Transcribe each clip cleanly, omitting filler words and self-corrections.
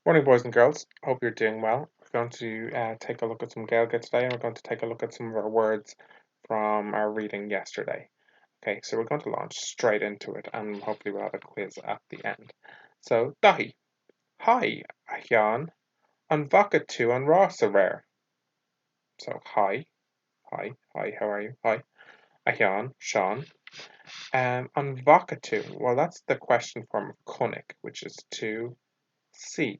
Morning, boys and girls. Hope you're doing well. We're going to take a look at some Gaeilge today, and we're going to take a look at some of our words from our reading yesterday. Okay, so we're going to launch straight into it, and hopefully we'll have a quiz at the end. So, Dahi. Hi, Jan. An vaca tu an rasa rare. So, hi, how are you? Hi, Jan, Sean. An vaca tu. Well, that's the question form of conic, which is to see.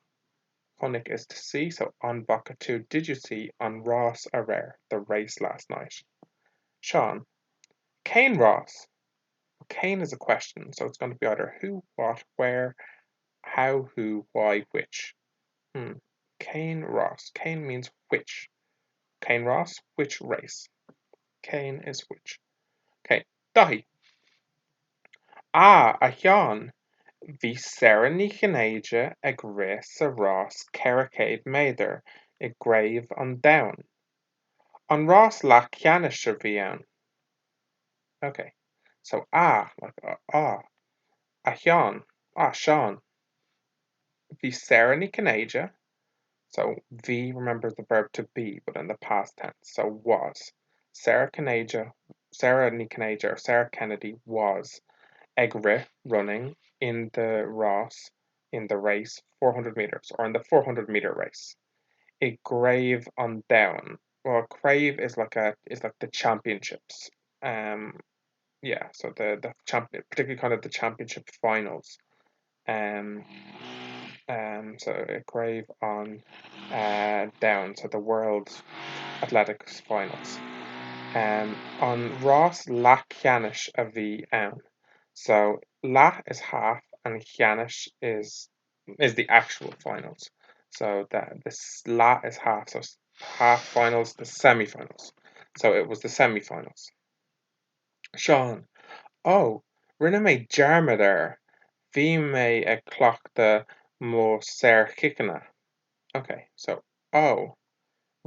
Conic is to see, so on Bakatu, did you see on Ross Arer, the race last night? Sean, Kane Ross. Kane is a question, so it's going to be either who, what, where, how, who, why, which. Kane Ross. Kane means which. Kane Ross, which race? Kane is which. Okay, Dahi. A Jan. Bhí Sarah ní chinnéide ag rith sa Ross Carricade Mather I gréibh an domhan. An Ross lach ceannaiste bhí ann. Okay, so like Sean. Sean. Bhí Sarah ní chinnéide. So V remembers the verb to be, but in the past tense. So was. Sarah ní chinnéide, or Sarah Kennedy was Egre running in the Ross in the race 400 meters, or in the 400-meter race. A grave on down. Well, crave is like the championships. Yeah, so the champion, particularly kind of the championship finals. So a grave on down, so the world athletics finals. On Ross la Cianish a bhí ann. So la is half and Cianish is the actual finals. So that this la is half, so half finals, the semi-finals. So it was the semi-finals. Sean, oh, rinne mé dearmad air. Bhí mé ag cleachta mo saor chicneanna. Okay, so oh,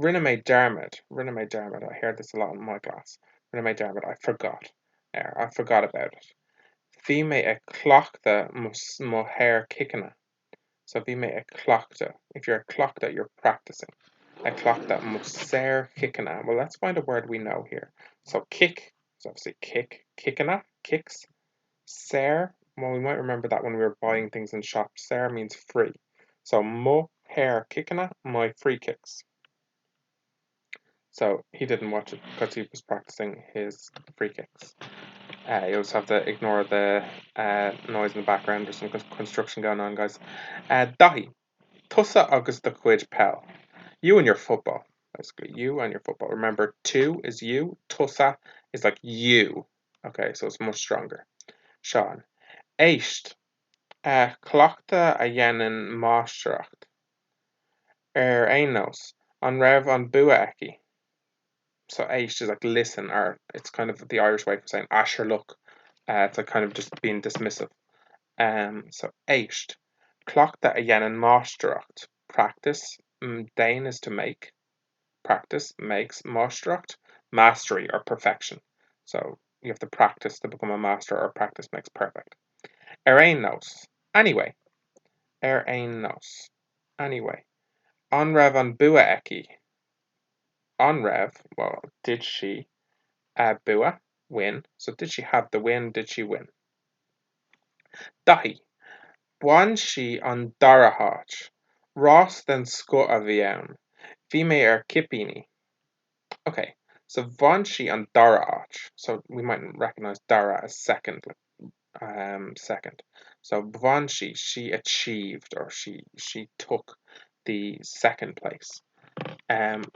rinne mé dearmad. I heard this a lot in my class. Rinne mé dearmad, I forgot. I forgot about it. Bhí mé ag cleachta mo hair chicneanna. So bhí mé ag cleachta. If you're ag cleachta, you're practicing. Ag cleachta mo saor chicneanna. Well, let's find a word we know here. So kick is obviously kick. Chicneanna, kicks. Saor, well, we might remember that when we were buying things in shops. Saor means free. So mo hair chicneanna, my free kicks. So he didn't watch it because he was practicing his free kicks. You also have to ignore the noise in the background. There's some construction going on, guys. Dahi, tusa agus the quid pal. You and your football. Basically, you and your football. Remember, two is you. Tusa is like you. Okay, so it's much stronger. Sean, Eist. Clochta a dhéanann máistreacht. Éineos. An raibh an bua aici. So Aish is like listen, or it's kind of the Irish way for saying Asher look. It's like kind of just being dismissive. So Aisht. Clochta a dhéanann máistreacht. Practice. Dain is to make. Practice makes máistreacht. Mastery or perfection. So you have to practice to become a master, or practice makes perfect. Ain nos. Anyway. Ain nos. Anyway. An raibh an bua aici. An raibh, well, did she bua win? So did she have the win? Did she win? Dahi. Buan she an dara háit. Ross then sco a bhí ann. Bhí mé ar cipíní. Okay, so buan she an dara háit. So we might recognize dara as second. Second. So buan she achieved, or she took the second place.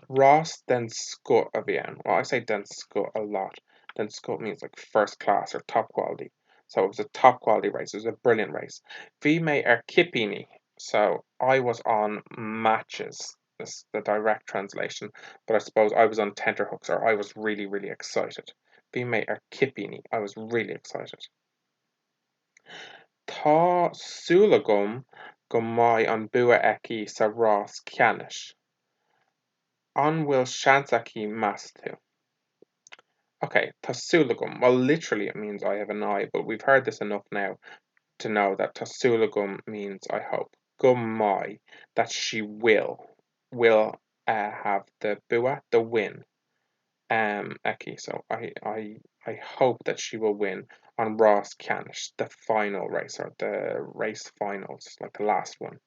Ross then sco a bhí ann. Well, I say then sco a lot. Then sco means like first class or top quality. So it was a top quality race. It was a brilliant race. Bhí mé ar cipíní. So I was on matches. This is the direct translation. But I suppose I was on tenterhooks, or I was really, really excited. Bhí mé ar cipíní. I was really excited. Tá súla gom go mbeidh an bua aici sa Ross ceannais. An bhfuil seansaí meas tú. Okay, tasulagum. Well, literally it means I have an eye, but we've heard this enough now to know that tasulagum means I hope. gumai that she will have the bua, the win. Eki, so I hope that she will win on Ross Canish, the final race or the race finals, like the last one.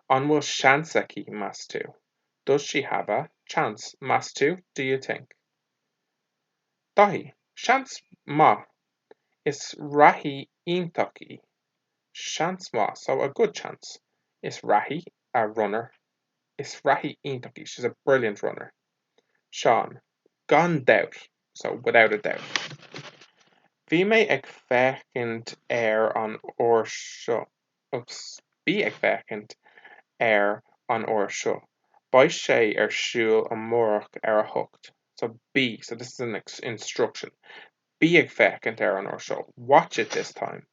On will Shanseki Mastu. Does she have a chance? Mastu, do you think? Dahi, Shans Ma is Rahi Intaki. Chance ma, so a good chance. Is Rahi a runner? Is Rahi Intaki? She's a brilliant runner. Sean, gone doubt, so without a doubt. Bhí mé ag feiceáint an uair seo. Oops. Bí ag feiceáint an uair seo. Ba sé ar siúl an mórach ar a thucht. So be, so this is an instruction. Bí ag feiceáint an uair seo. Watch it this time.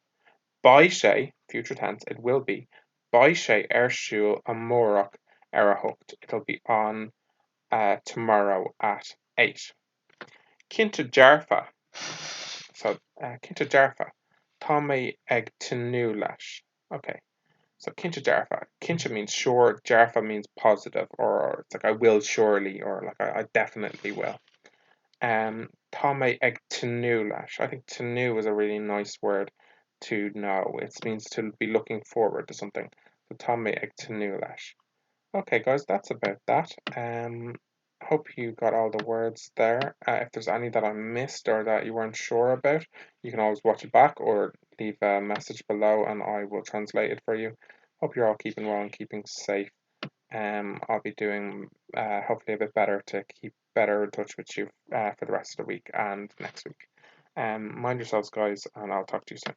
Ba sé, future tense, it will be. Ba sé ar siúl an mórach ar a thucht. It'll be on tomorrow at 8. Cinnte dearfa. So, cinnte dearfa. Tá mé ag tinú leis. Okay. So, cinnte dearfa. Cinnte means sure, dearfa means positive, or it's like I will surely, or like I definitely will. Tá mé ag tinú leis. I think tinú is a really nice word to know. It means to be looking forward to something. So, tá mé ag tinú leis. Okay, guys, that's about that. Hope you got all the words there. If there's any that I missed or that you weren't sure about, you can always watch it back or leave a message below and I will translate it for you. Hope you're all keeping well and keeping safe. I'll be doing hopefully a bit better to keep better in touch with you for the rest of the week and next week. Mind yourselves, guys, and I'll talk to you soon.